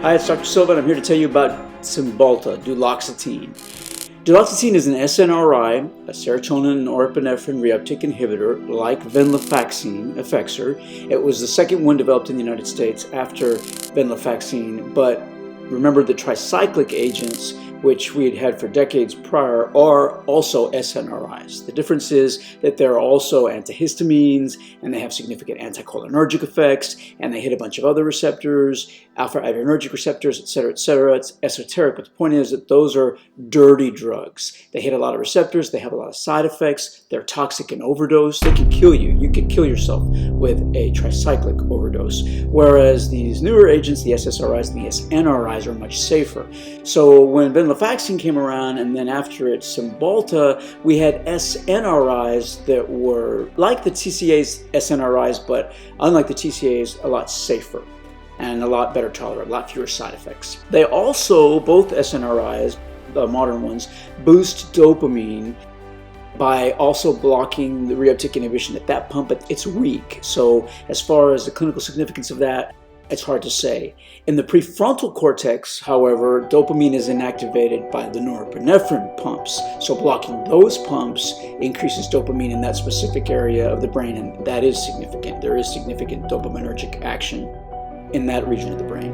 Hi, it's Dr. Silva, and I'm here to tell you about Cymbalta, duloxetine. Duloxetine is an SNRI, a serotonin norepinephrine reuptake inhibitor, like venlafaxine, Effexor. It was the second one developed in the United States after venlafaxine, but remember the tricyclic agents, which we had had for decades prior, are also SNRIs. The difference is that they're also antihistamines, and they have significant anticholinergic effects, and they hit a bunch of other receptors, alpha adrenergic receptors, etc., etc. It's esoteric, but the point is that those are dirty drugs. They hit a lot of receptors, they have a lot of side effects, they're toxic in overdose, they can kill you. You could kill yourself with a tricyclic overdose, whereas these newer agents, the SSRIs and the SNRIs, are much safer. So when venlafaxine came around, and then after it Cymbalta, we had SNRIs that were like the TCA's SNRIs, but unlike the TCA's, a lot safer and a lot better tolerated, a lot fewer side effects. They also, both SNRIs, the modern ones, boost dopamine by also blocking the reuptake inhibition at that pump. It's weak. So as far as the clinical significance of that, it's hard to say. In the prefrontal cortex, however, dopamine is inactivated by the norepinephrine pumps. So blocking those pumps increases dopamine in that specific area of the brain, and that is significant. There is significant dopaminergic action in that region of the brain.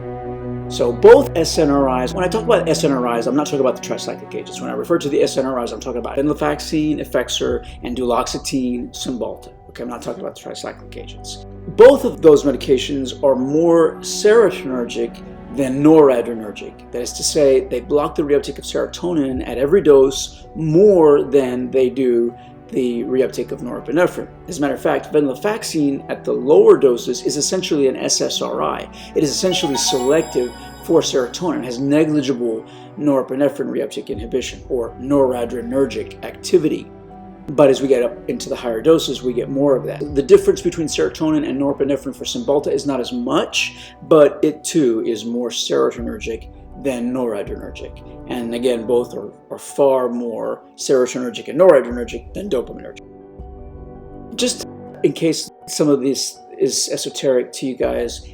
So both SNRIs, when I talk about SNRIs, I'm not talking about the tricyclic agents. When I refer to the SNRIs, I'm talking about venlafaxine, Effexor, and duloxetine, Cymbalta. Okay, I'm not talking about the tricyclic agents. Both of those medications are more serotonergic than noradrenergic. That is to say, they block the reuptake of serotonin at every dose more than they do the reuptake of norepinephrine. As a matter of fact, venlafaxine at the lower doses is essentially an SSRI. It is essentially selective for serotonin, has negligible norepinephrine reuptake inhibition or noradrenergic activity. But as we get up into the higher doses, we get more of that. The difference between serotonin and norepinephrine for Cymbalta is not as much, but it too is more serotonergic than noradrenergic. And again, both are far more serotonergic and noradrenergic than dopaminergic. Just in case some of this is esoteric to you guys,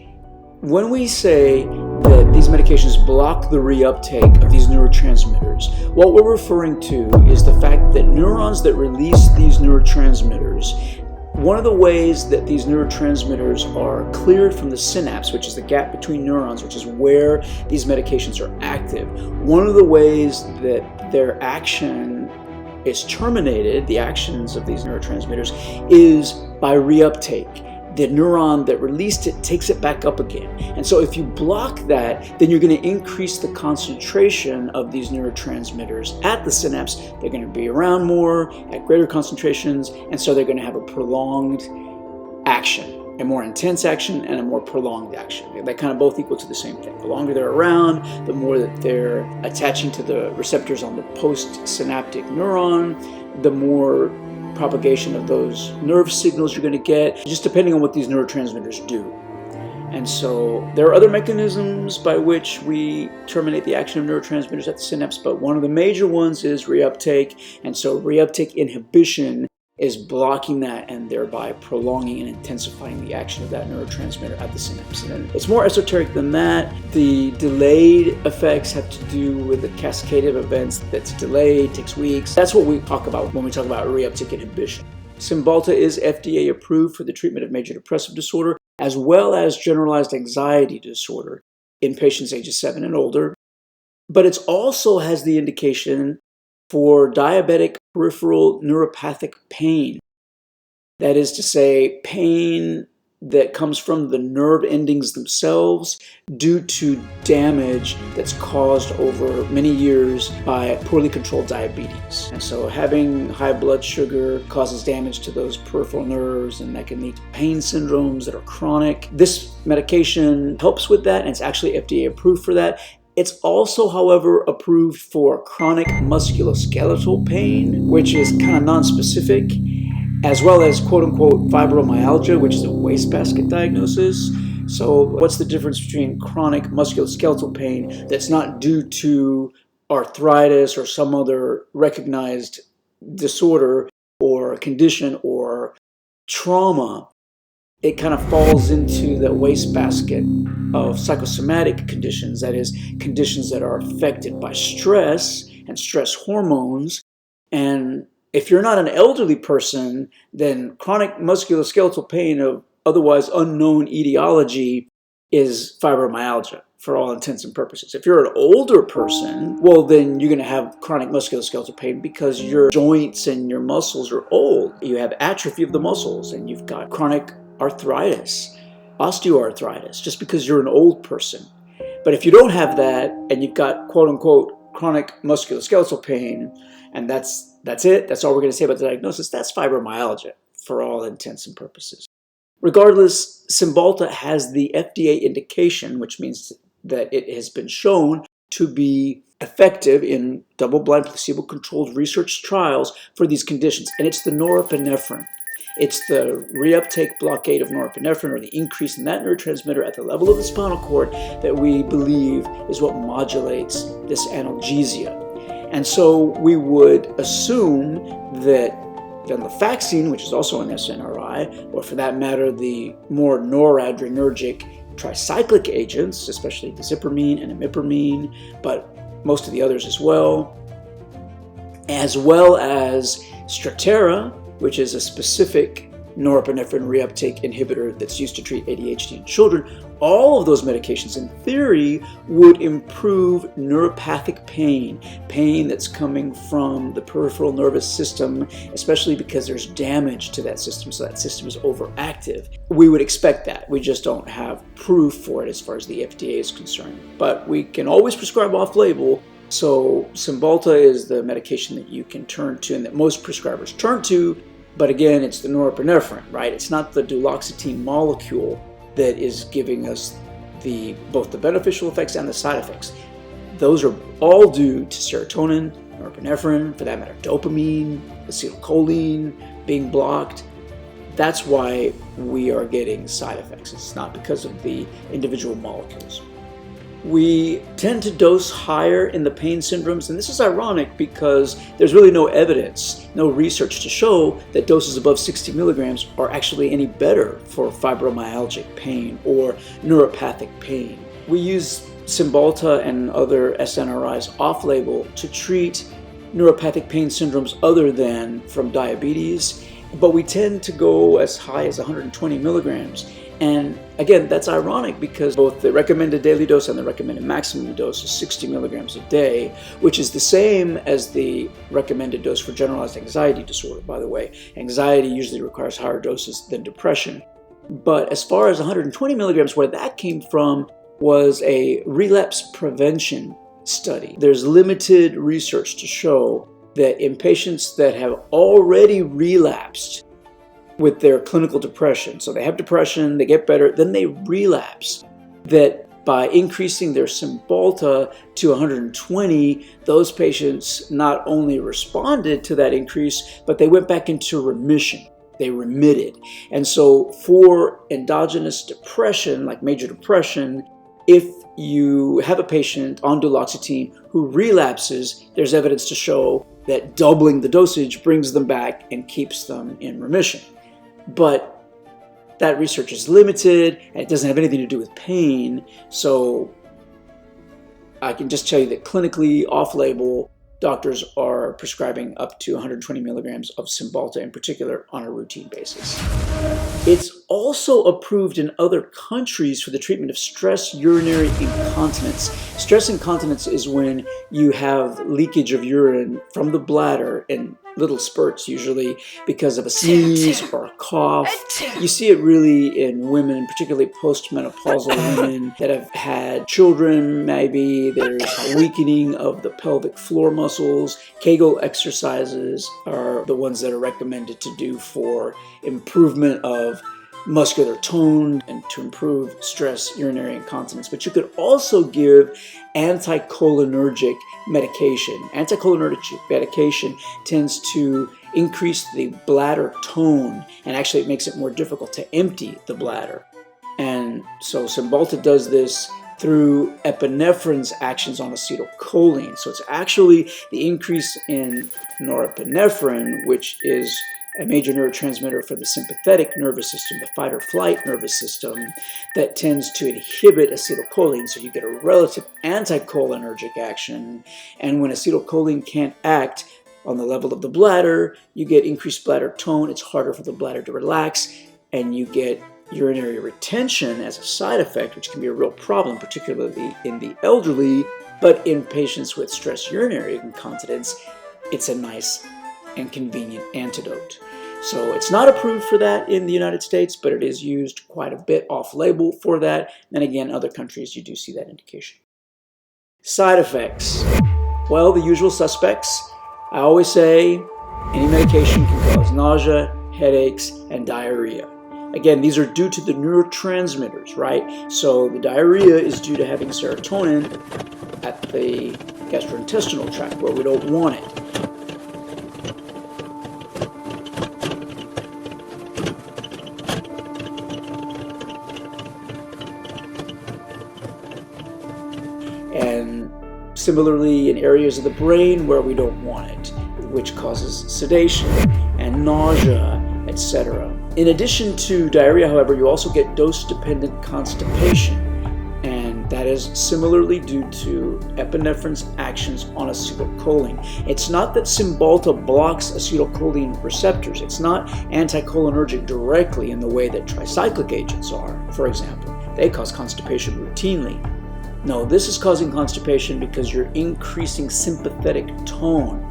when we say that these medications block the reuptake of these neurotransmitters, what we're referring to is the fact that neurons that release these neurotransmitters, one of the ways that these neurotransmitters are cleared from the synapse, which is the gap between neurons, which is where these medications are active, one of the ways that their action is terminated, the actions of these neurotransmitters, is by reuptake. The neuron that released it takes it back up again. And so if you block that, then you're going to increase the concentration of these neurotransmitters at the synapse. They're going to be around more at greater concentrations, and so they're going to have a prolonged action, a more intense action and a more prolonged action. They kind of both equal to the same thing. The longer they're around, the more that they're attaching to the receptors on the postsynaptic neuron, the more propagation of those nerve signals you're going to get, just depending on what these neurotransmitters do. And so there are other mechanisms by which we terminate the action of neurotransmitters at the synapse, but one of the major ones is reuptake. And so reuptake inhibition is blocking that and thereby prolonging and intensifying the action of that neurotransmitter at the synapse. And it's more esoteric than that. The delayed effects have to do with the cascade of events that's delayed, takes weeks. That's what we talk about when we talk about reuptake inhibition. Cymbalta is FDA approved for the treatment of major depressive disorder as well as generalized anxiety disorder in patients ages 7 and older. But it also has the indication for diabetic peripheral neuropathic pain. That is to say, pain that comes from the nerve endings themselves due to damage that's caused over many years by poorly controlled diabetes. And so having high blood sugar causes damage to those peripheral nerves, and that can lead to pain syndromes that are chronic. This medication helps with that, and it's actually FDA approved for that. It's also, however, approved for chronic musculoskeletal pain, which is kind of non-specific, as well as quote-unquote fibromyalgia, which is a wastebasket diagnosis. So what's the difference between chronic musculoskeletal pain that's not due to arthritis or some other recognized disorder or condition or trauma it kind of falls into the wastebasket of psychosomatic conditions, that is, conditions that are affected by stress and stress hormones. And if you're not an elderly person, then chronic musculoskeletal pain of otherwise unknown etiology is fibromyalgia for all intents and purposes. If you're an older person, well, then you're going to have chronic musculoskeletal pain because your joints and your muscles are old. You have atrophy of the muscles and you've got chronic arthritis, osteoarthritis, just because you're an old person. But if you don't have that and you've got quote unquote chronic musculoskeletal pain, and that's it, that's all we're going to say about the diagnosis, that's fibromyalgia for all intents and purposes. Regardless, Cymbalta has the FDA indication, which means that it has been shown to be effective in double-blind placebo-controlled research trials for these conditions, and it's the norepinephrine. It's the reuptake blockade of norepinephrine, or the increase in that neurotransmitter at the level of the spinal cord, that we believe is what modulates this analgesia. And so we would assume that venlafaxine, which is also an SNRI, or for that matter, the more noradrenergic tricyclic agents, especially dizipramine and imipramine, but most of the others as well as Strattera, which is a specific norepinephrine reuptake inhibitor that's used to treat ADHD in children. All of those medications, in theory, would improve neuropathic pain that's coming from the peripheral nervous system, especially because there's damage to that system, so that system is overactive. We would expect that. We just don't have proof for it as far as the FDA is concerned. But we can always prescribe off-label, so Cymbalta is the medication that you can turn to and that most prescribers turn to. But again, it's the norepinephrine, right? It's not the duloxetine molecule that is giving us both the beneficial effects and the side effects. Those are all due to serotonin, norepinephrine, for that matter, dopamine, acetylcholine being blocked. That's why we are getting side effects. It's not because of the individual molecules. We tend to dose higher in the pain syndromes, and this is ironic because there's really no evidence, no research to show that doses above 60 milligrams are actually any better for fibromyalgic pain or neuropathic pain. We use Cymbalta and other SNRIs off-label to treat neuropathic pain syndromes other than from diabetes, but we tend to go as high as 120 milligrams. And again, that's ironic because both the recommended daily dose and the recommended maximum dose is 60 milligrams a day, which is the same as the recommended dose for generalized anxiety disorder, by the way. Anxiety usually requires higher doses than depression. But as far as 120 milligrams, where that came from was a relapse prevention study. There's limited research to show that in patients that have already relapsed with their clinical depression, so they have depression, they get better, then they relapse, that by increasing their Cymbalta to 120, those patients not only responded to that increase, but they went back into remission. They remitted. And so for endogenous depression, like major depression, if you have a patient on duloxetine who relapses, there's evidence to show that doubling the dosage brings them back and keeps them in remission. But that research is limited and it doesn't have anything to do with pain. So I can just tell you that clinically off-label, doctors are prescribing up to 120 milligrams of Cymbalta in particular on a routine basis. It's also approved in other countries for the treatment of stress urinary incontinence. Stress incontinence is when you have leakage of urine from the bladder in little spurts, usually because of a sneeze or a cough. You see it really in women, particularly postmenopausal women that have had children, maybe. There's a weakening of the pelvic floor muscles. Kegel exercises are the ones that are recommended to do for improvement of muscular tone and to improve stress urinary incontinence. But you could also give anticholinergic medication. Anticholinergic medication tends to increase the bladder tone, and actually it makes it more difficult to empty the bladder. And so Cymbalta does this through epinephrine's actions on acetylcholine. So it's actually the increase in norepinephrine, which is a major neurotransmitter for the sympathetic nervous system, the fight or flight nervous system, that tends to inhibit acetylcholine. So you get a relative anticholinergic action. And when acetylcholine can't act on the level of the bladder, you get increased bladder tone. It's harder for the bladder to relax, and you get urinary retention as a side effect, which can be a real problem, particularly in the elderly. But in patients with stress urinary incontinence, it's a nice and convenient antidote. So it's not approved for that in the United States, but it is used quite a bit off-label for that. And again, other countries, you do see that indication. Side effects. Well, the usual suspects. I always say any medication can cause nausea, headaches, and diarrhea. Again, these are due to the neurotransmitters, right? So the diarrhea is due to having serotonin at the gastrointestinal tract where we don't want it. And similarly in areas of the brain where we don't want it, which causes sedation and nausea, etc. In addition to diarrhea, however, you also get dose-dependent constipation, and that is similarly due to epinephrine's actions on acetylcholine. It's not that Cymbalta blocks acetylcholine receptors. It's not anticholinergic directly in the way that tricyclic agents are, for example. They cause constipation routinely. No, this is causing constipation because you're increasing sympathetic tone.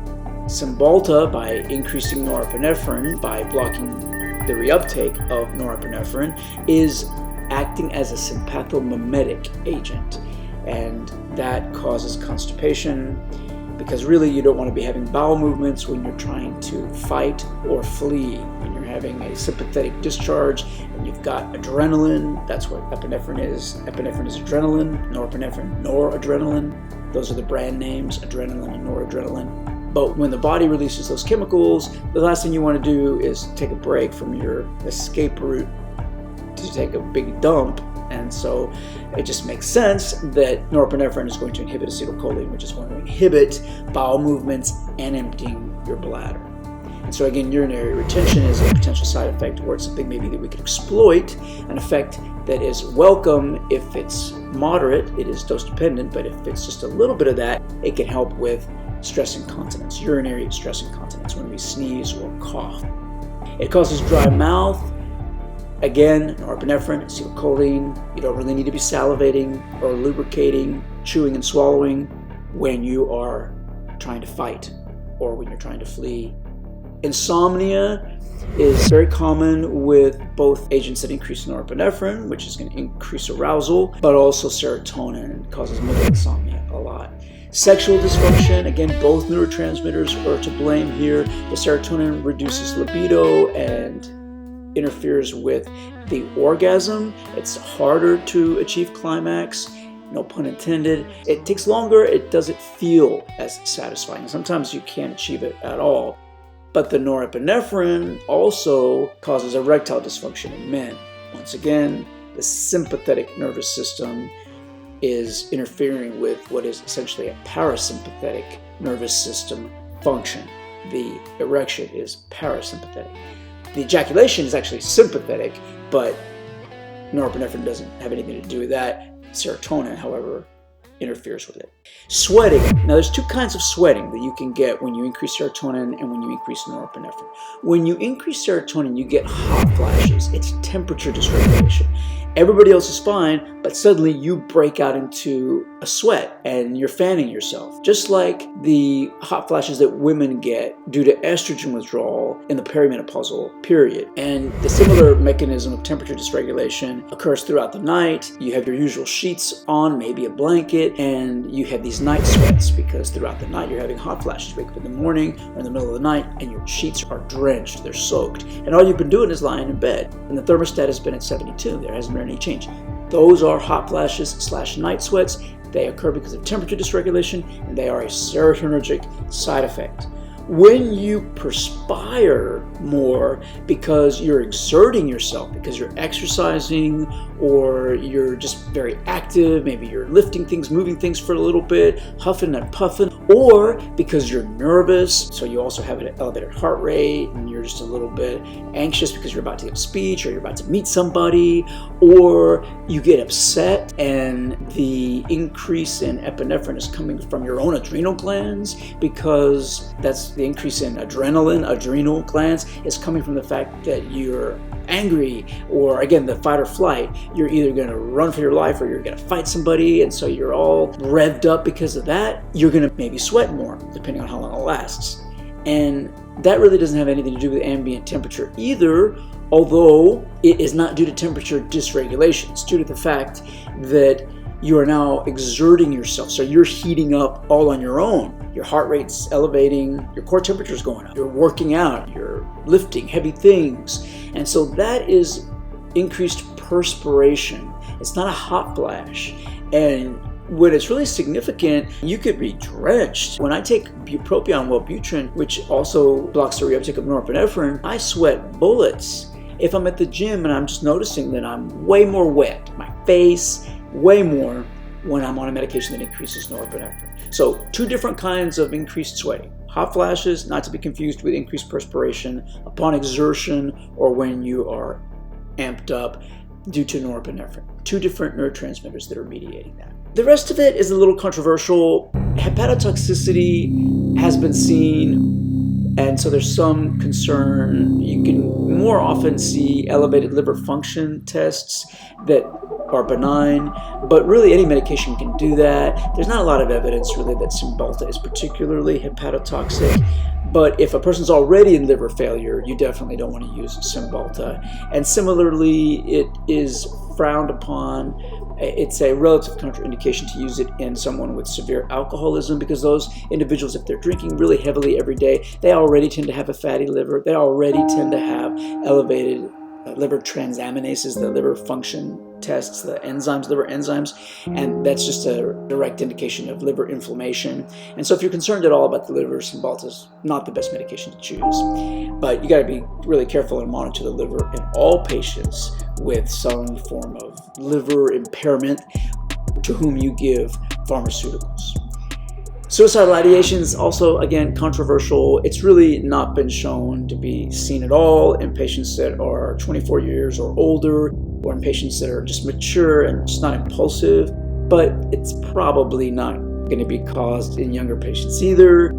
Cymbalta, by increasing norepinephrine, by blocking the reuptake of norepinephrine, is acting as a sympathomimetic agent. And that causes constipation because really you don't want to be having bowel movements when you're trying to fight or flee. When you're having a sympathetic discharge and you've got adrenaline, that's what epinephrine is. Epinephrine is adrenaline, norepinephrine, noradrenaline. Those are the brand names, adrenaline and noradrenaline. But when the body releases those chemicals, the last thing you want to do is take a break from your escape route to take a big dump. And so it just makes sense that norepinephrine is going to inhibit acetylcholine, which is going to inhibit bowel movements and emptying your bladder. And so again, urinary retention is a potential side effect, or it's something maybe that we could exploit, an effect that is welcome if it's moderate, it is dose dependent, but if it's just a little bit of that, it can help with stress incontinence, urinary stress incontinence, when we sneeze or cough. It causes dry mouth. Again, norepinephrine, acetylcholine. You don't really need to be salivating or lubricating, chewing and swallowing when you are trying to fight or when you're trying to flee. Insomnia is very common with both agents that increase norepinephrine, which is going to increase arousal, but also serotonin, and causes middle insomnia a lot. Sexual dysfunction, again, both neurotransmitters are to blame here. The serotonin reduces libido and interferes with the orgasm. It's harder to achieve climax, no pun intended. It takes longer, it doesn't feel as satisfying. Sometimes you can't achieve it at all. But the norepinephrine also causes erectile dysfunction in men. Once again, the sympathetic nervous system is interfering with what is essentially a parasympathetic nervous system function. The erection is parasympathetic. The ejaculation is actually sympathetic, but norepinephrine doesn't have anything to do with that. Serotonin, however, interferes with it. Sweating. Now, there's two kinds of sweating that you can get when you increase serotonin and when you increase norepinephrine. When you increase serotonin, you get hot flashes. It's temperature dysregulation. Everybody else is fine, but suddenly you break out into a sweat and you're fanning yourself. Just like the hot flashes that women get due to estrogen withdrawal in the perimenopausal period. And the similar mechanism of temperature dysregulation occurs throughout the night. You have your usual sheets on, maybe a blanket, and you have these night sweats because throughout the night you're having hot flashes. You wake up in the morning or in the middle of the night and your sheets are drenched, they're soaked. And all you've been doing is lying in bed. And the thermostat has been at 72. There hasn't been any change. Those are hot flashes / night sweats. They occur because of temperature dysregulation, and they are a serotonergic side effect. When you perspire more because you're exerting yourself, because you're exercising, or you're just very active, maybe you're lifting things, moving things for a little bit, huffing and puffing, or because you're nervous, so you also have an elevated heart rate and you're just a little bit anxious because you're about to give a speech or you're about to meet somebody, or you get upset and the increase in epinephrine is coming from your own adrenal glands, because that's the increase in adrenal glands is coming from the fact that you're angry, or again, the fight or flight. You're either going to run for your life or you're going to fight somebody, and so you're all revved up because of that. You're going to maybe sweat more, depending on how long it lasts. And that really doesn't have anything to do with ambient temperature either, although it is not due to temperature dysregulation. It's due to the fact that you are now exerting yourself. So you're heating up all on your own. Your heart rate's elevating, your core temperature's going up. You're working out, you're lifting heavy things. And so that is increased perspiration. It's not a hot flash. And when it's really significant, you could be drenched. When I take bupropion, Wellbutrin, which also blocks the reuptake of norepinephrine, I sweat bullets. If I'm at the gym and I'm just noticing that I'm way more wet, my face, way more when I'm on a medication that increases norepinephrine. So 2 different kinds of increased sweating. Hot flashes, not to be confused with increased perspiration upon exertion or when you are amped up due to norepinephrine. 2 different neurotransmitters that are mediating that. The rest of it is a little controversial. Hepatotoxicity has been seen, and so there's some concern. You can more often see elevated liver function tests that are benign, but really any medication can do that. There's not a lot of evidence really that Cymbalta is particularly hepatotoxic, but if a person's already in liver failure, you definitely don't want to use Cymbalta. And similarly, it is frowned upon. It's a relative contraindication to use it in someone with severe alcoholism, because those individuals, if they're drinking really heavily every day, they already tend to have a fatty liver. They already tend to have elevated liver transaminases, the liver function tests, the enzymes, liver enzymes, and that's just a direct indication of liver inflammation. And so if you're concerned at all about the liver, Cymbalta is not the best medication to choose. But you got to be really careful and monitor the liver in all patients with some form of liver impairment to whom you give pharmaceuticals. Suicidal ideations, also, again, controversial. It's really not been shown to be seen at all in patients that are 24 years or older, or in patients that are just mature and just not impulsive, but it's probably not going to be caused in younger patients either.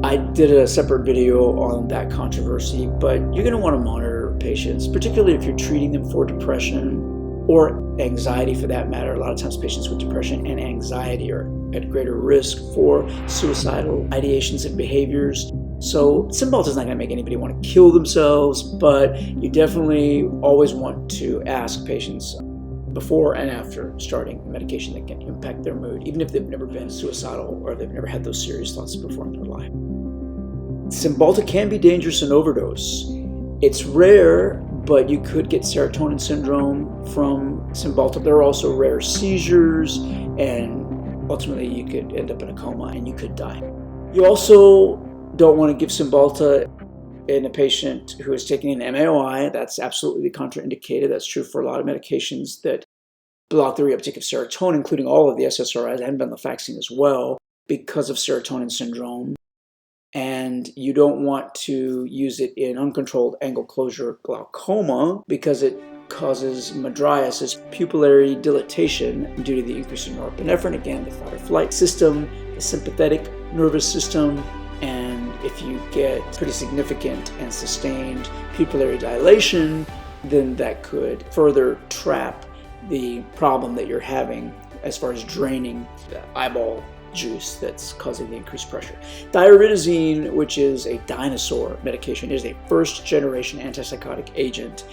I did a separate video on that controversy, but you're going to want to monitor patients, particularly if you're treating them for depression or anxiety for that matter. A lot of times patients with depression and anxiety are at greater risk for suicidal ideations and behaviors. So Cymbalta is not going to make anybody want to kill themselves, but you definitely always want to ask patients before and after starting a medication that can impact their mood, even if they've never been suicidal or they've never had those serious thoughts before in their life. Cymbalta can be dangerous in overdose. It's rare, but you could get serotonin syndrome from Cymbalta. There are also rare seizures, and ultimately you could end up in a coma and you could die. You also don't want to give Cymbalta in a patient who is taking an MAOI. That's absolutely contraindicated. That's true for a lot of medications that block the reuptake of serotonin, including all of the SSRIs and venlafaxine as well, because of serotonin syndrome. And you don't want to use it in uncontrolled angle closure glaucoma because it causes mydriasis, pupillary dilatation due to the increase in norepinephrine, again, the fight or flight system, the sympathetic nervous system. And if you get pretty significant and sustained pupillary dilation, then that could further trap the problem that you're having as far as draining the eyeball juice that's causing the increased pressure. Diaridazine, which is a dinosaur medication, is a first-generation antipsychotic agent,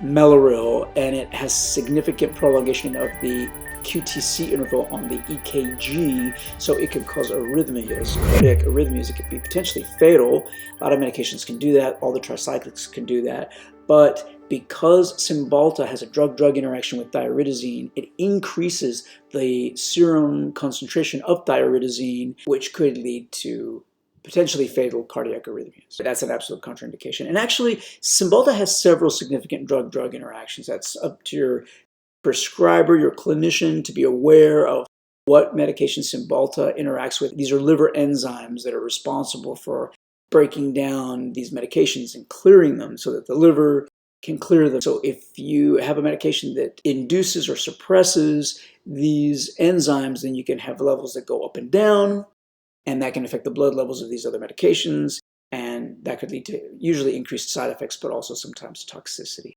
Mellaril, and it has significant prolongation of the QTC interval on the EKG, so it can cause arrhythmias, cardiac arrhythmias. It could be potentially fatal. A lot of medications can do that. All the tricyclics can do that. But because Cymbalta has a drug-drug interaction with diaridazine, it increases the serum concentration of diaridazine, which could lead to potentially fatal cardiac arrhythmias. That's an absolute contraindication. And actually, Cymbalta has several significant drug-drug interactions. That's up to your prescriber, your clinician, to be aware of what medication Cymbalta interacts with. These are liver enzymes that are responsible for breaking down these medications and clearing them so that the liver can clear them. So if you have a medication that induces or suppresses these enzymes, then you can have levels that go up and down, and that can affect the blood levels of these other medications, and that could lead to usually increased side effects, but also sometimes toxicity.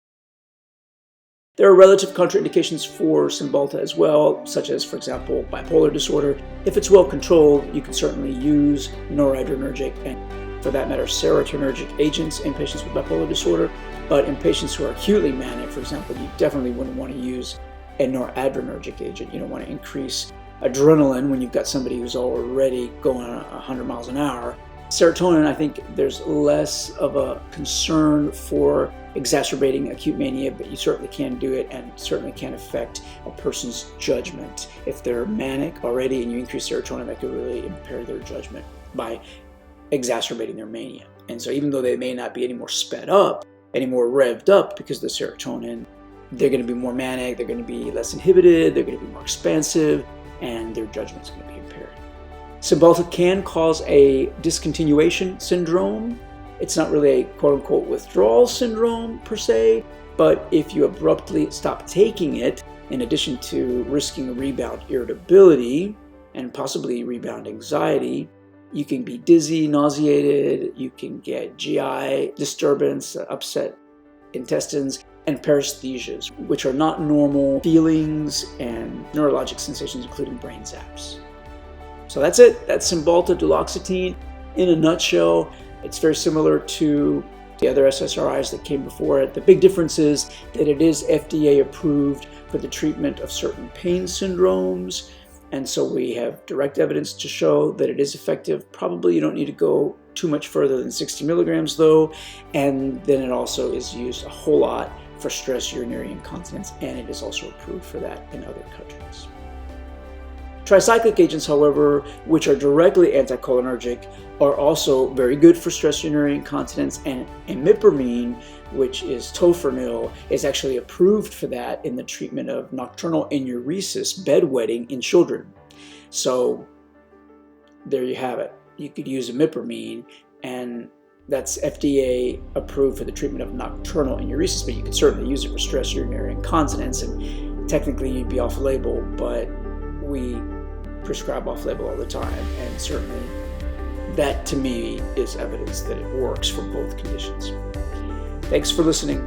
There are relative contraindications for Cymbalta as well, such as, for example, bipolar disorder. If it's well controlled, you can certainly use noradrenergic and, for that matter, serotonergic agents in patients with bipolar disorder. But in patients who are acutely manic, for example, you definitely wouldn't want to use a noradrenergic agent. You don't want to increase adrenaline when you've got somebody who's already going 100 miles an hour. Serotonin, I think there's less of a concern for exacerbating acute mania, but you certainly can do it and certainly can affect a person's judgment. If they're manic already and you increase serotonin, that could really impair their judgment by exacerbating their mania. And so even though they may not be any more sped up, any more revved up because of the serotonin, they're going to be more manic, they're going to be less inhibited, they're going to be more expansive, and their judgment's going to be impaired. Cymbalta can cause a discontinuation syndrome. It's not really a quote-unquote withdrawal syndrome per se, but if you abruptly stop taking it, in addition to risking rebound irritability and possibly rebound anxiety, you can be dizzy, nauseated, you can get GI disturbance, upset intestines, and paresthesias, which are not normal feelings and neurologic sensations, including brain zaps. So that's it. That's Cymbalta duloxetine in a nutshell. It's very similar to the other SSRIs that came before it. The big difference is that it is FDA approved for the treatment of certain pain syndromes. And so we have direct evidence to show that it is effective. Probably you don't need to go too much further than 60 milligrams though. And then it also is used a whole lot for stress urinary incontinence, and it is also approved for that in other countries. Tricyclic agents, however, which are directly anticholinergic, are also very good for stress urinary incontinence, and imipramine, which is tofranil, is actually approved for that in the treatment of nocturnal enuresis, bedwetting in children. So there you have it. You could use imipramine, and that's FDA approved for the treatment of nocturnal enuresis, but you could certainly use it for stress urinary incontinence, and technically you'd be off-label, but we prescribe off-label all the time, and certainly that to me is evidence that it works for both conditions. Thanks for listening.